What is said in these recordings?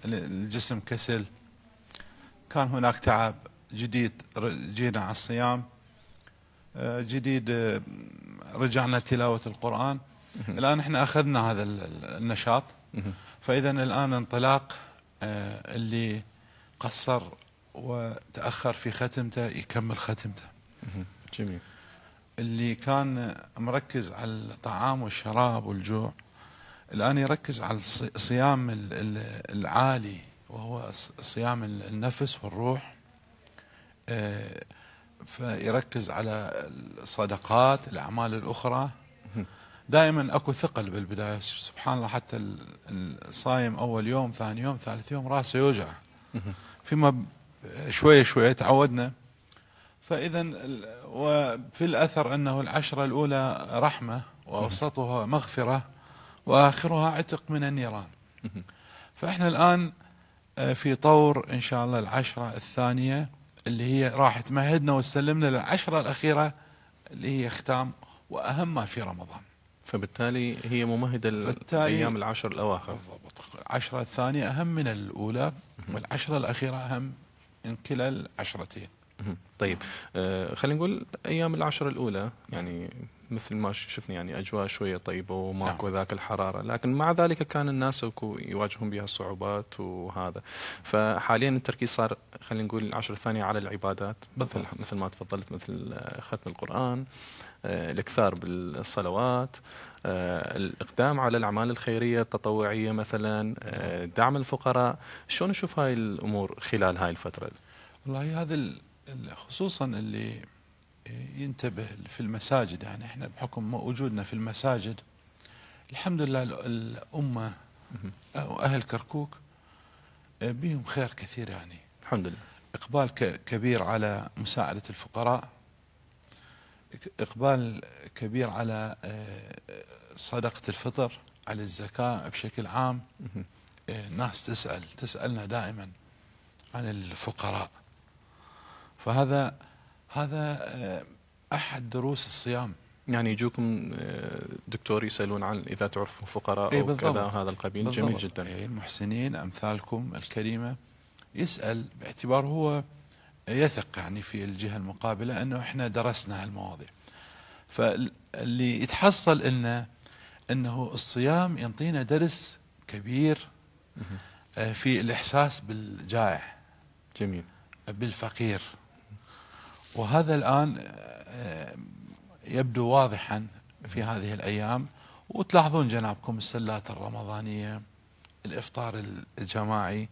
الجسم كسل، كان هناك تعب جديد، جينا على الصيام جديد، رجعنا تلاوة القرآن. الآن احنا أخذنا هذا النشاط، فإذا الآن انطلاق. اللي قصر وتأخر في ختمته يكمل ختمته. جميل. اللي كان مركز على الطعام والشراب والجوع الآن يركز على الصيام العالي، وهو صيام النفس والروح. فيركز على الصدقات، الأعمال الأخرى. دائما أكو ثقل بالبداية، سبحان الله، حتى الصايم أول يوم، ثاني يوم، ثالث يوم رأسه يوجع، فيما شوية شوية تعودنا. فإذا وفي الأثر أنه العشرة الأولى رحمة، وأوسطها مغفرة، وآخرها عتق من النيران. فإحنا الآن في طور إن شاء الله العشرة الثانية، اللي هي راح تمهدنا وتسلمنا للعشرة الأخيرة، اللي هي ختام وأهم ما في رمضان. فبالتالي هي ممهدة الأيام العشر الأواخر. بالضبط. العشرة الثانية أهم من الأولى، والعشرة الأخيرة أهم من كلا العشرتين. طيب، خلينا نقول أيام العشرة الأولى يعني مثل ما شفنا يعني أجواء شوية طيبة وماكو ذاك الحرارة، لكن مع ذلك كان الناس يواجهون بها صعوبات وهذا. فحاليا التركيز صار خلينا نقول العشرة الثانية على العبادات، مثل ما تفضلت، مثل ختم القرآن، الإكثار بالصلوات، الإقدام على الأعمال الخيرية التطوعية، مثلا دعم الفقراء. شلون نشوف هاي الأمور خلال هاي الفترة؟ والله هذا خصوصا اللي ينتبه في المساجد، يعني احنا بحكم وجودنا في المساجد الحمد لله الأمة وأهل كركوك بهم خير كثير، يعني الحمد لله. إقبال كبير على مساعدة الفقراء، إقبال كبير على صدقة الفطر، على الزكاة بشكل عام. ناس تسألنا دائما عن الفقراء. فهذا أحد دروس الصيام. يعني يجوكم دكتور يسألون عن إذا تعرفوا فقراء أو كذا هذا القبيل. بالضبط. جميل جدا. المحسنين أمثالكم الكريمة، يسأل باعتبار هو يثق يعني في الجهة المقابلة أنه إحنا درسنا هالمواضيع. فاللي يتحصل أنه الصيام ينطينا درس كبير في الإحساس بالجائع. جميل. بالفقير. وهذا الآن يبدو واضحا في هذه الأيام، وتلاحظون جنابكم السلات الرمضانية، الإفطار الجماعي،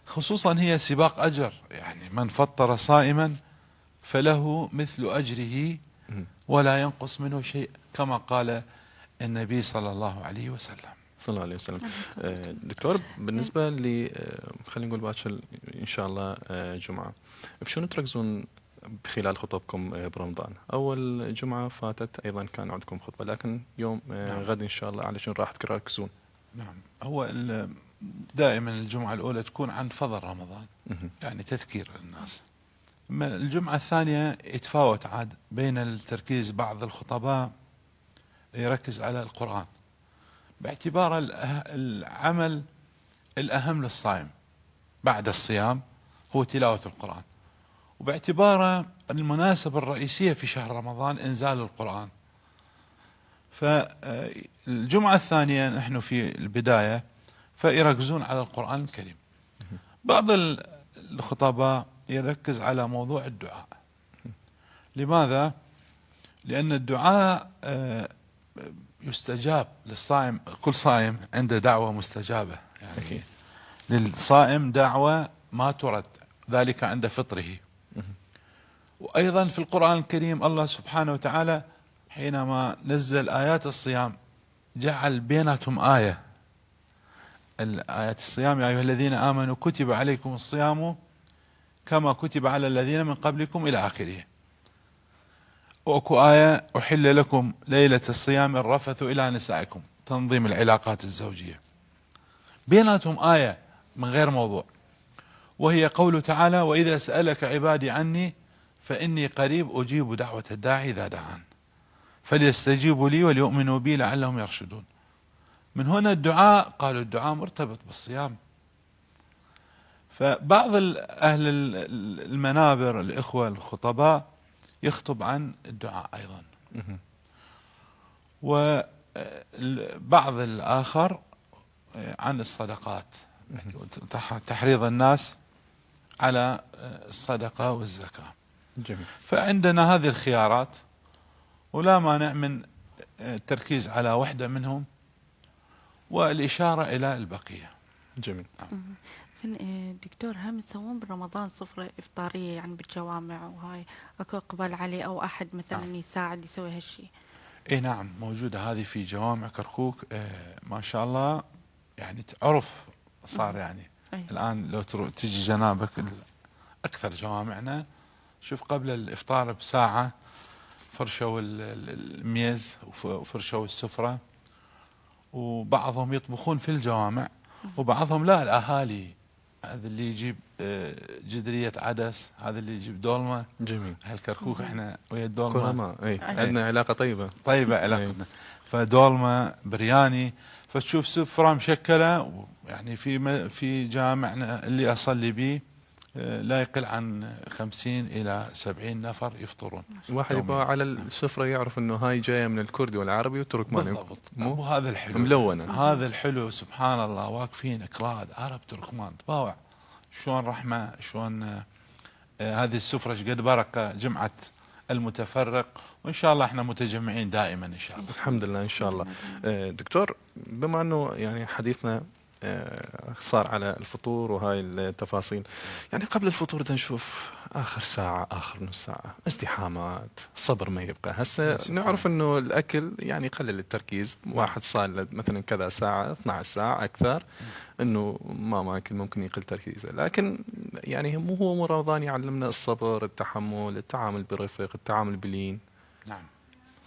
خصوصا هي سباق أجر، يعني من فطر صائما فله مثل أجره ولا ينقص منه شيء، كما قال النبي صلى الله عليه وسلم. صلى الله عليه وسلم. دكتور، بالنسبة لي خلينا نقول باكر إن شاء الله جمعة، بشو تركزون خلال خطبكم برمضان؟ أول جمعة فاتت أيضا كان عندكم خطبة، لكن يوم غد إن شاء الله على شنو راح تركزون؟ نعم، هو دائما الجمعة الأولى تكون عن فضل رمضان، يعني تذكير الناس. أما الجمعة الثانية يتفاوت عاد بين التركيز، بعض الخطباء يركز على القرآن باعتبار العمل الأهم للصائم بعد الصيام هو تلاوة القرآن، وباعتباره المناسبة الرئيسية في شهر رمضان إنزال القرآن. فالجمعة الثانية نحن في البداية فيركزون على القرآن الكريم. بعض الخطباء يركز على موضوع الدعاء. لماذا؟ لأن الدعاء يستجاب للصائم، كل صائم عنده دعوة مستجابة، يعني للصائم دعوة ما ترد، ذلك عند فطره. وأيضا في القرآن الكريم الله سبحانه وتعالى حينما نزل آيات الصيام جعل بيناتهم آية، الآيات الصيام: يا أيها الذين آمنوا كتب عليكم الصيام كما كتب على الذين من قبلكم إلى آخره. وأكو آية: أحل لكم ليلة الصيام الرفث إلى نسائكم، تنظيم العلاقات الزوجية. بيناتهم آية من غير موضوع، وهي قوله تعالى: وإذا سألك عبادي عني فإني قريب أجيب دعوة الداعي إذا دعان فليستجيبوا لي وليؤمنوا بي لعلهم يرشدون. من هنا الدعاء، قالوا الدعاء مرتبط بالصيام. فبعض أهل المنابر الإخوة الخطباء يخطب عن الدعاء أيضا، وبعض الآخر عن الصدقات، تحريض الناس على الصدقة والزكاة. جميل. فعندنا هذه الخيارات، ولا مانع من التركيز على واحدة منهم والإشارة إلى البقية. جميل. دكتور، هم يسوون برمضان سفرة إفطارية يعني بالجوامع، وهاي أكو إقبال عليه أو أحد مثلا يساعد يسوي هالشيء؟ اي نعم، موجودة هذه في جوامع كركوك، ما شاء الله، يعني عرف صار يعني. الآن لو تجي جنابك أكثر جوامعنا، شوف قبل الإفطار بساعة فرشوا الميز وفرشوا السفرة، وبعضهم يطبخون في الجوامع، وبعضهم لا، الأهالي، هذا اللي يجيب جدرية عدس، هذا اللي يجيب دولمة. جميل. هالكركوك احنا ويا الدولمة كرماء، اي عندنا علاقة طيبة علاقتنا. فدولمة برياني، فتشوف سفرة مشكلة، يعني في جامعنا اللي أصلي به لا يقل عن 50 إلى 70 نفر يفطرون. الواحد يبغى على السفرة يعرف انه هاي جاية من الكردي والعربي والتركماني. بالضبط. مو هذا الحلو، ملونة. هذا الحلو، سبحان الله، واقفين اكراد عرب تركمان، طاوع شلون رحمة، شلون هذه السفرة قد بركة، جمعة المتفرق، وإن شاء الله احنا متجمعين دائما إن شاء الله. الحمد لله إن شاء الله. دكتور، بما أنه يعني حديثنا صار على الفطور وهاي التفاصيل، يعني قبل الفطور بدنا نشوف آخر ساعة، آخر نص ساعة، ازدحامات، صبر ما يبقى. هسه نعرف أنه الأكل يعني يقلل التركيز، واحد صار مثلا كذا ساعة 12 ساعة أكثر أنه ما ماكل ممكن يقل تركيزه. لكن يعني هو رمضان يعلمنا الصبر، التحمل، التعامل برفق، التعامل بلين. نعم.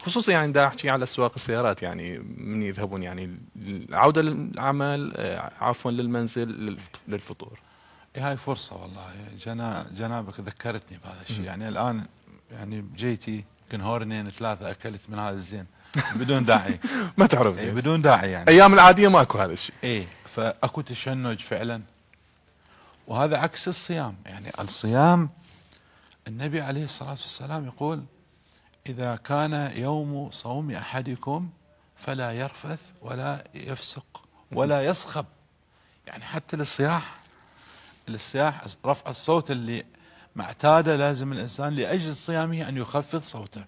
خصوصا يعني دا احكي على سواق السيارات، يعني من يذهبون يعني العودة للعمل، عفوا للمنزل للفطور. هاي فرصة والله، جنابك ذكرتني بهذا الشيء. يعني الآن يعني بجيتي يمكن هورنين 3 أكلت من هذا الزين بدون داعي. ما تعرف بدون داعي يعني. أيام العادية ماكو هذا الشيء. إيه، فأكو تشنج فعلا، وهذا عكس الصيام. يعني الصيام النبي عليه الصلاة والسلام يقول: إذا كان يوم صوم أحدكم فلا يرفث ولا يفسق ولا يصخب. يعني حتى الصياح رفع الصوت اللي معتاده لازم الإنسان لأجل صيامه أن يخفض صوته.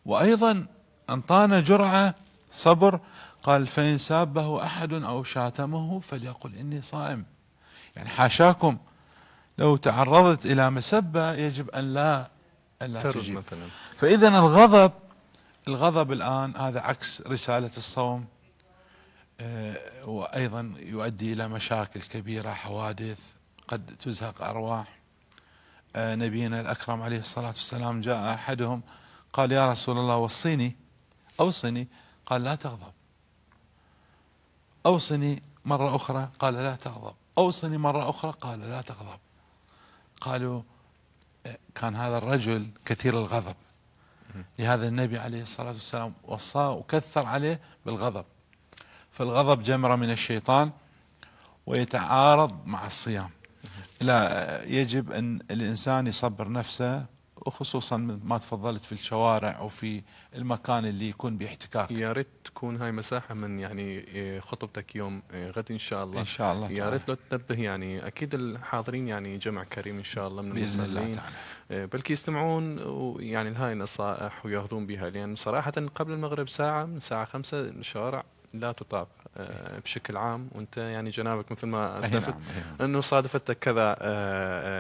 وأيضا أنطانا جرعة صبر، قال: فإن سابه أحد أو شاتمه فليقل إني صائم. يعني حاشاكم لو تعرضت إلى مسبة يجب أن لا تجيب مثلا. فإذا الغضب الآن هذا عكس رسالة الصوم، وأيضا يؤدي إلى مشاكل كبيرة، حوادث قد تزهق أرواح. نبينا الأكرم عليه الصلاة والسلام جاء أحدهم قال: يا رسول الله وصيني، أوصني. قال: لا تغضب. أوصني مرة أخرى، قال: لا تغضب. أوصني مرة أخرى، قال: لا تغضب. قالوا: كان هذا الرجل كثير الغضب، لهذا النبي عليه الصلاة والسلام وصاه وكثر عليه بالغضب. فالغضب جمرة من الشيطان ويتعارض مع الصيام. لا، يجب أن الإنسان يصبر نفسه، وخصوصا ما تفضلت في الشوارع وفي المكان اللي يكون باحتكاك. يا ريت تكون هاي مساحة من يعني خطبتك يوم غد إن شاء الله. إن شاء الله يا ريت لو تنبه، يعني أكيد الحاضرين يعني جمع كريم إن شاء الله من بإذن الله المصلين، تعالى، بلكي يستمعون ويعني هاي النصائح وياخذون بها. لأن صراحة قبل المغرب ساعة، من الساعة 5 الشوارع لا تطاق بشكل عام، وانت يعني جنابك مثل ما اسلفت انه صادفتك كذا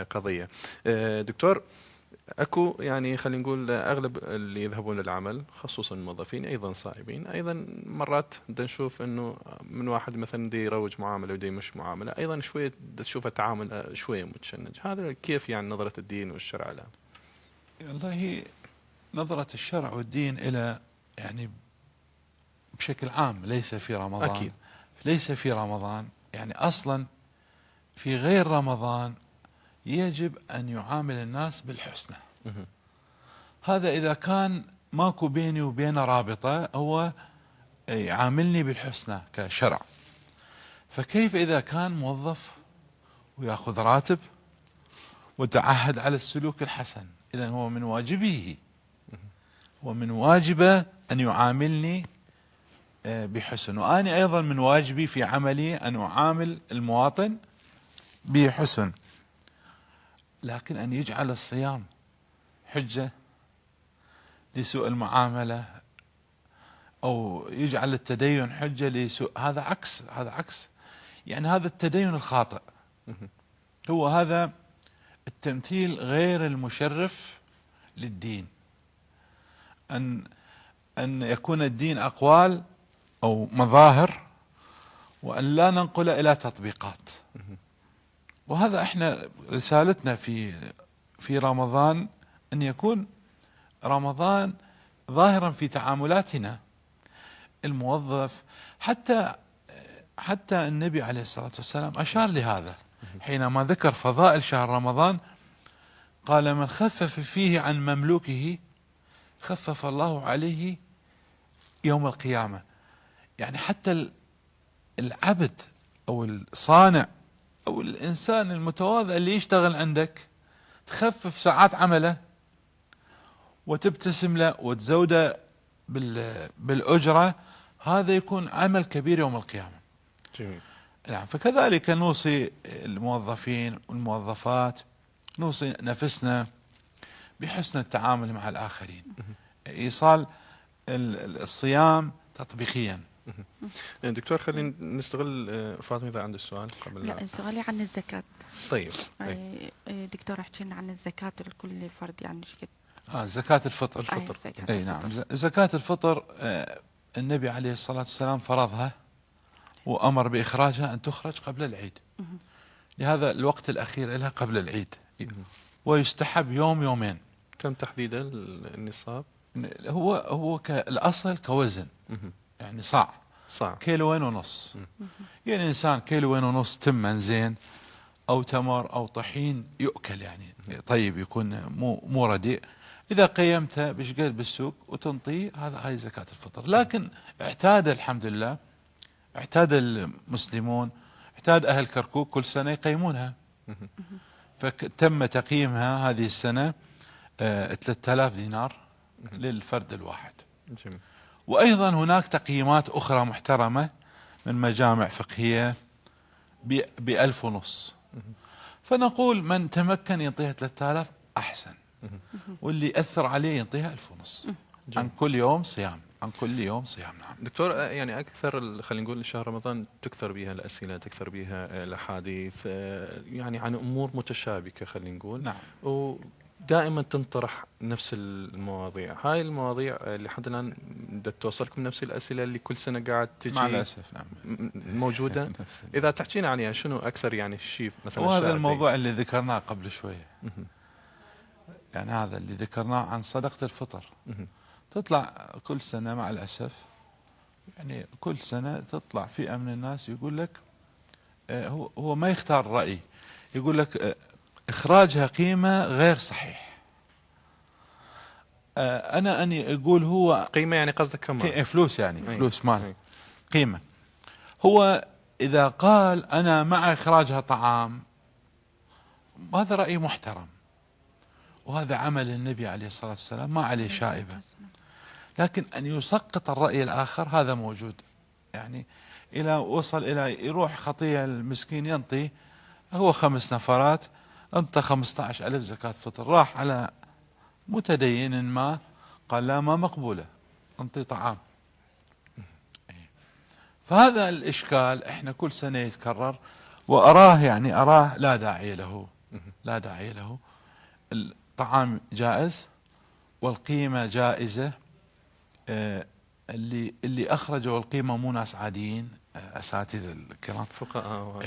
قضية. دكتور، اكو يعني خلينا نقول اغلب اللي يذهبون للعمل خصوصا الموظفين ايضا صائمين، ايضا مرات بدنا نشوف انه من واحد مثلا دي يروج معامله ودي مش معامله، ايضا شويه تشوفه تعامل شويه متشنج. هذا كيف يعني نظره الدين والشرع له؟ والله نظرة الشرع والدين الى يعني بشكل عام، ليس في رمضان أكيد. ليس في رمضان، يعني أصلا في غير رمضان يجب أن يعامل الناس بالحسنى. هذا إذا كان ماكو بيني وبينه رابطة، هو يعاملني بالحسنى كشرع، فكيف إذا كان موظف ويأخذ راتب وتعهد على السلوك الحسن؟ إذا هو من واجبه، ومن واجبه أن يعاملني بحسن، وأنا أيضا من واجبي في عملي أن أعامل المواطن بحسن. لكن أن يجعل الصيام حجة لسوء المعاملة، أو يجعل التدين حجة لسوء، هذا عكس يعني هذا التدين الخاطئ، هو هذا التمثيل غير المشرف للدين. أن يكون الدين أقوال أو مظاهر، وأن لا ننقل إلى تطبيقات. وهذا احنا رسالتنا في رمضان، أن يكون رمضان ظاهرا في تعاملاتنا. الموظف حتى النبي عليه الصلاة والسلام أشار لهذا حينما ذكر فضائل شهر رمضان، قال: من خفف فيه عن مملوكه خفف الله عليه يوم القيامة. يعني حتى العبد أو الصانع أو الإنسان المتواضع اللي يشتغل عندك، تخفف ساعات عمله وتبتسم له وتزوده بالأجرة، هذا يكون عمل كبير يوم القيامة. جميل. نعم. فكذلك نوصي الموظفين والموظفات، نوصي نفسنا بحسن التعامل مع الآخرين، إيصال الصيام تطبيقيا. دكتور، خلينا نستغل فاطمة إذا عندك سؤال قبل. لا، سؤالي عن الزكاة. طيب. دكتور، احكي لنا عن الزكاة لكل فرد، يعني ايش قد؟ زكاة الفطر. أي نعم. زكاة الفطر النبي عليه الصلاة والسلام فرضها وأمر بإخراجها، أن تخرج قبل العيد، لهذا الوقت الأخير لها قبل العيد، ويستحب يومين. تم تحديد النصاب؟ هو الأصل كوزن، يعني صاع كيلوين ونص. يعني إنسان كيلوين ونص تمن زين، أو تمر أو طحين يؤكل، يعني طيب، يكون مو رديء. إذا قيمته بشقد بالسوق وتنطيه، هاي زكاة الفطر. لكن الحمد لله اعتاد المسلمون، اعتاد أهل كركوك كل سنة يقيمونها، فتم تقييمها هذه السنة 3000 دينار للفرد الواحد. جميل. وأيضا هناك تقييمات أخرى محترمة من مجامع فقهية ب1500. فنقول من تمكن ينطيها 3000 أحسن، واللي أثر عليه ينطيها 1500 عن كل يوم صيام. نعم. دكتور، يعني أكثر خلينا نقول شهر رمضان تكثر بها الأسئلة، تكثر بها الأحاديث، يعني عن أمور متشابكة خلينا نقول. نعم. ودائما تنطرح نفس المواضيع. هاي المواضيع اللي حد الآن توصلكم نفس الأسئلة اللي كل سنة قاعد تجي مع الأسف. نعم. موجودة. إذا تحكينا عنها، شنو أكثر يعني شيء مثلا؟ وهذا الموضوع اللي ذكرناه قبل شوية، يعني هذا اللي ذكرناه عن صدقة الفطر. تطلع كل سنة مع الأسف، يعني كل سنة تطلع فئة من الناس يقول لك هو ما يختار رأي، يقول لك إخراجها قيمة غير صحيح. أنا أني أقول هو قيمة، يعني قصدك كم؟ فلوس، يعني فلوس مال قيمة. هو إذا قال أنا مع إخراجها طعام، هذا رأي محترم، وهذا عمل النبي عليه الصلاة والسلام، ما عليه شائبة. لكن أن يسقط الرأي الآخر هذا موجود، يعني إلى وصل إلى يروح خطية المسكين ينطي، هو 5 نفرات انطى 15,000 زكاة فطر، راح على متدين ما قال لا، ما مقبولة، انطي طعام. فهذا الإشكال احنا كل سنة يتكرر، وأراه لا داعي له. الطعام جائز والقيمة جائزة. اللي أخرجوا القيمة مو ناس عاديين، أساتذة الكرام،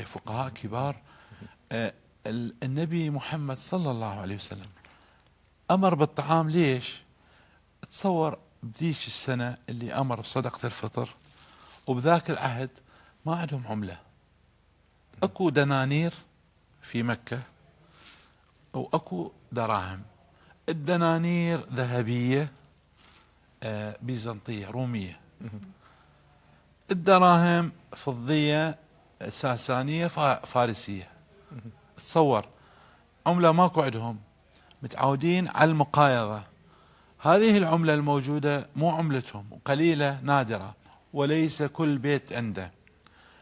فقهاء كبار. النبي محمد صلى الله عليه وسلم أمر بالطعام. ليش؟ تصور بذيك السنة اللي أمر بصدقة الفطر، وبذاك العهد ما عندهم عملة، أكو دنانير في مكة وأكو دراهم. الدنانير ذهبية بيزنطية رومية، الدراهم فضية ساسانية فارسية. تصور عملة ماكو عندهم، متعودين على المقايضة. هذه العملة الموجودة مو عملتهم، قليلة نادرة، وليس كل بيت عنده،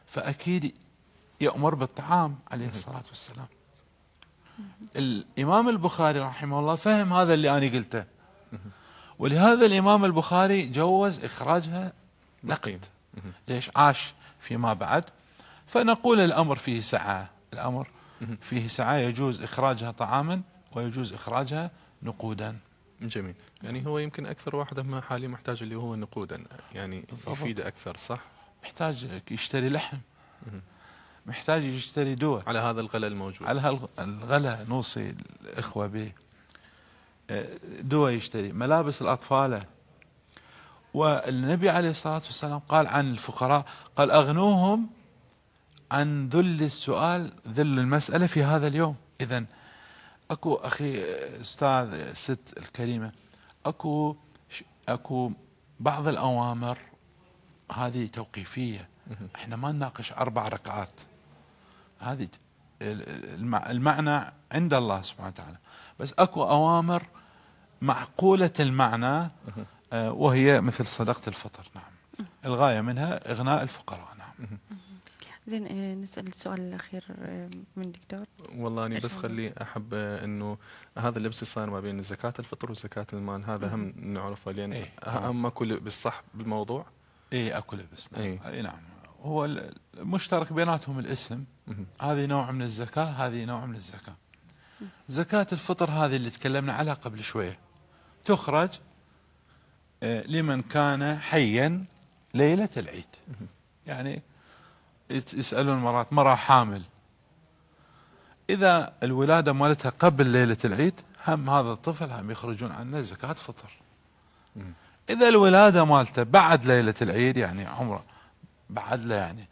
فأكيد يأمر بالطعام عليه الصلاة والسلام. الإمام البخاري رحمه الله فهم هذا اللي أنا قلته، ولهذا الإمام البخاري جوز إخراجها نقد. ليش؟ عاش فيما بعد، فنقول الأمر فيه سعة. الأمر فيه سعة، يجوز إخراجها طعاما ويجوز إخراجها نقودا. جميل. يعني هو يمكن أكثر واحد ما حاليا محتاج اللي هو نقودا، يعني يفيده أكثر، صح؟ محتاج يشتري لحم، محتاج يشتري دواء على هذا الغلاء الموجود، على الغلاء. نوصي الإخوة به دواء، يشتري ملابس الأطفال. والنبي عليه الصلاة والسلام قال عن الفقراء، قال أغنوهم عن ذل السؤال، ذل المسألة في هذا اليوم. إذن أكو أخي أستاذ ست الكريمة، أكو بعض الأوامر هذه توقيفية، احنا ما نناقش 4 ركعات، هذه المعنى عند الله سبحانه وتعالى. بس أكو أوامر معقولة المعنى، وهي مثل صدقة الفطر. نعم، الغاية منها إغناء الفقراء. نعم. زين، نسأل السؤال الأخير من دكتور. والله أنا بس خلي أحب أنه هذا اللبس صاير ما بين زكاة الفطر وزكاة المال، هذا هم نعرفه، لأن هم أكو بالصح بالموضوع. أكو لبس. نعم. نعم، هو المشترك بيناتهم الاسم. هذه نوع من الزكاة، هذه نوع من الزكاة. زكاة الفطر هذه اللي تكلمنا عليها قبل شوية، تخرج لمن كان حيا ليلة العيد. يعني يسألون مرات مرة حامل، إذا الولادة مالتها قبل ليلة العيد، هم هذا الطفل هم يخرجون عنه زكاة فطر. إذا الولادة مالته بعد ليلة العيد، يعني عمره بعد له، يعني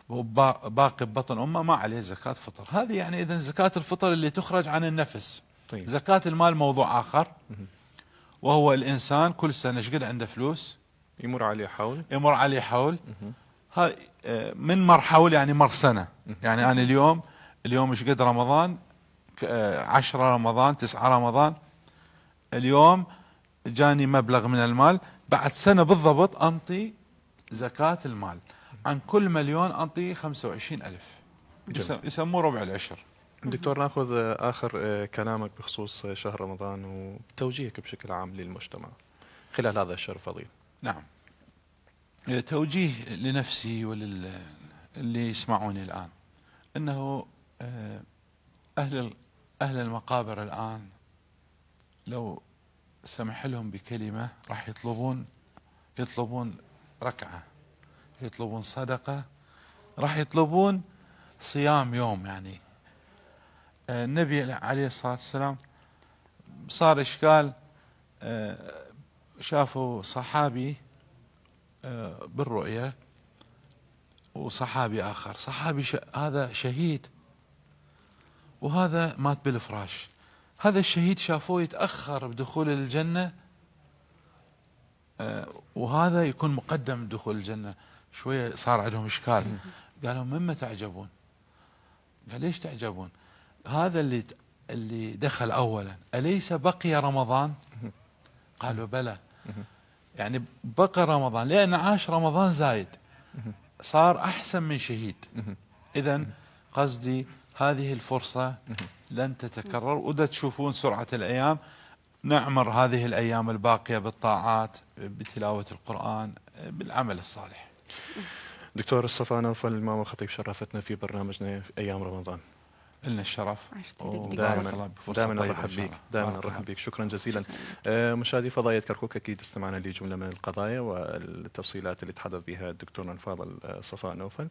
باقي ببطن أمه، ما عليه زكاة فطر. هذه يعني إذن زكاة الفطر اللي تخرج عن النفس. طيب. زكاة المال موضوع آخر، وهو الإنسان كل سنة ايش قد عنده فلوس، يمر عليه حول، يمر عليه حول. هاي من مر حول يعني مر سنة. يعني أنا اليوم ايش قد رمضان، 10 رمضان، 9 رمضان، اليوم جاني مبلغ من المال، بعد سنة بالضبط أنطي زكاة المال. عن كل مليون أنطي 25,000، يسموه ربع العشر. دكتور، ناخذ آخر كلامك بخصوص شهر رمضان وتوجيهك بشكل عام للمجتمع خلال هذا الشهر الفضيل. نعم، توجيه لنفسي وللي يسمعوني الآن، أنه أهل المقابر الآن لو سمح لهم بكلمة راح يطلبون ركعة، يطلبون صدقة، راح يطلبون صيام يوم. يعني النبي عليه الصلاة والسلام صار إشكال، شافوا صحابي بالرؤية، وصحابي آخر، صحابي هذا شهيد وهذا مات بالفراش. هذا الشهيد شافوه يتأخر بدخول الجنة، وهذا يكون مقدم بدخول الجنة. شوية صار عندهم إشكال، قالوا مما تعجبون؟ قال ليش تعجبون؟ هذا اللي دخل أولا، أليس بقي رمضان؟ قالوا بلى. يعني بقى رمضان لأن عاش رمضان زايد، صار أحسن من شهيد. إذن قصدي هذه الفرصة لن تتكرر، ودا تشوفون سرعة الأيام، نعمر هذه الأيام الباقية بالطاعات، بتلاوة القرآن، بالعمل الصالح. دكتور صفاء نوفل، الإمام الخطيب، شرفتنا في برنامجنا في أيام رمضان. لنا الشرف، دائما نرحب بك، دائما نرحب بك. شكرا جزيلا. مشاهدي فضائية كركوك، أكيد استمعنا لجملة من القضايا والتفصيلات اللي تحدث بها الدكتور الفاضل صفاء نوفل.